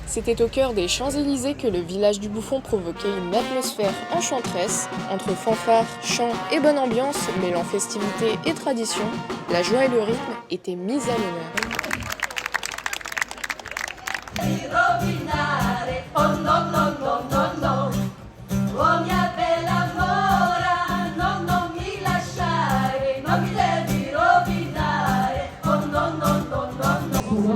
C'était au cœur des Champs-Élysées que le village du Bouffon provoquait une atmosphère enchanteresse, entre fanfares, chants et bonne ambiance, mêlant festivité et tradition. La joie et le rythme étaient mis à l'honneur.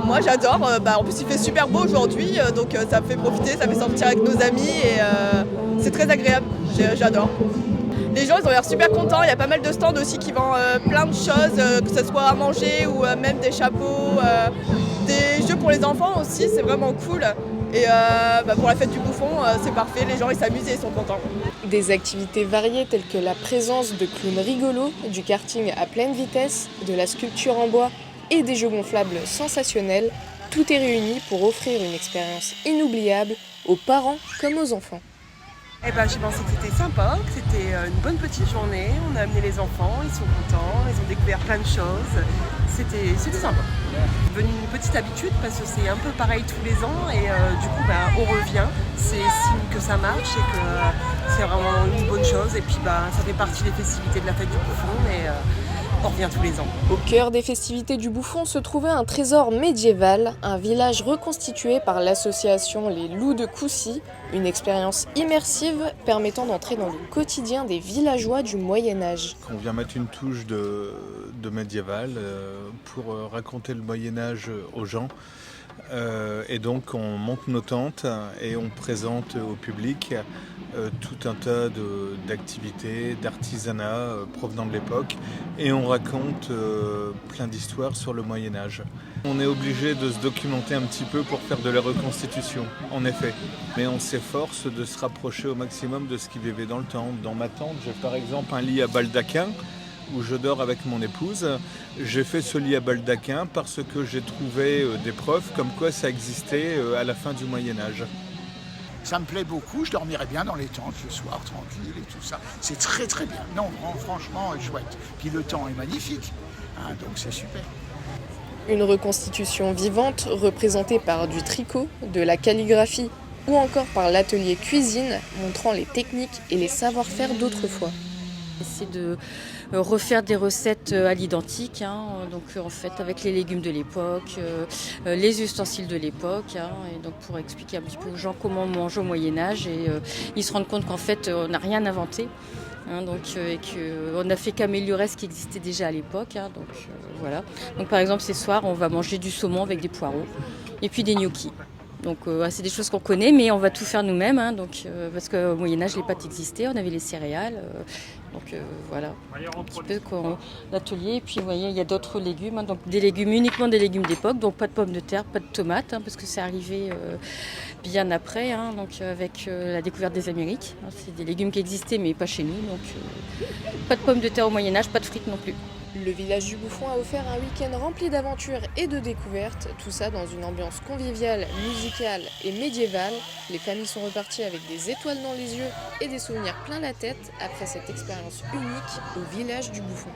Moi j'adore, en plus il fait super beau aujourd'hui, donc ça me fait profiter, ça me fait sortir avec nos amis et c'est très agréable, j'adore. Les gens ils ont l'air super contents, il y a pas mal de stands aussi qui vendent plein de choses, que ce soit à manger ou même des chapeaux, des jeux pour les enfants aussi, c'est vraiment cool. Et pour la fête du Bouffon, c'est parfait, les gens ils s'amusent et ils sont contents. Des activités variées telles que la présence de clowns rigolos, du karting à pleine vitesse, de la sculpture en bois et des jeux gonflables sensationnels, tout est réuni pour offrir une expérience inoubliable aux parents comme aux enfants. J'ai pensé que c'était sympa, que c'était une bonne petite journée. On a amené les enfants, ils sont contents, ils ont découvert plein de choses. C'était sympa. C'est devenu une petite habitude parce que c'est un peu pareil tous les ans et du coup on revient. C'est signe que ça marche et que c'est vraiment une bonne chose. Et puis ça fait partie des festivités de la fête du Bouffon et on revient tous les ans. Au cœur des festivités du Bouffon se trouvait un trésor médiéval, un village reconstitué par l'association Les Loups de Coucy, une expérience immersive permettant d'entrer dans le quotidien des villageois du Moyen-Âge. On vient mettre une touche de médiéval pour raconter le Moyen-Âge aux gens. Et donc on monte nos tentes et on présente au public tout un tas d'activités, d'artisanat provenant de l'époque et on raconte plein d'histoires sur le Moyen-Âge. On est obligé de se documenter un petit peu pour faire de la reconstitution, en effet. Mais on s'efforce de se rapprocher au maximum de ce qui vivait dans le temps. Dans ma tente, j'ai par exemple un lit à baldaquin où je dors avec mon épouse. J'ai fait ce lit à baldaquin parce que j'ai trouvé des preuves comme quoi ça existait à la fin du Moyen-Âge. Ça me plaît beaucoup, je dormirais bien dans les tentes le soir, tranquille et tout ça. C'est très très bien. Non, franchement, chouette. Puis le temps est magnifique, donc c'est super. Une reconstitution vivante représentée par du tricot, de la calligraphie ou encore par l'atelier cuisine montrant les techniques et les savoir-faire d'autrefois. C'est de refaire des recettes à l'identique, donc en fait avec les légumes de l'époque, les ustensiles de l'époque, et donc pour expliquer un petit peu aux gens comment on mange au Moyen-Âge et ils se rendent compte qu'en fait on n'a rien inventé. Et qu'on n'a fait qu'améliorer ce qui existait déjà à l'époque. Voilà. Donc par exemple, ce soir, on va manger du saumon avec des poireaux et puis des gnocchis. Donc c'est des choses qu'on connaît, mais on va tout faire nous-mêmes, parce qu'au Moyen-Âge, les pâtes existaient, on avait les céréales. Voilà, un petit peu l'atelier. Et puis vous voyez, il y a d'autres légumes, donc des légumes, uniquement des légumes d'époque, donc pas de pommes de terre, pas de tomates, parce que c'est arrivé bien après, avec la découverte des Amériques. C'est des légumes qui existaient, mais pas chez nous, donc pas de pommes de terre au Moyen-Âge, pas de frites non plus. Le village du Bouffon a offert un week-end rempli d'aventures et de découvertes, tout ça dans une ambiance conviviale, musicale et médiévale. Les familles sont reparties avec des étoiles dans les yeux et des souvenirs plein la tête après cette expérience unique au village du Bouffon.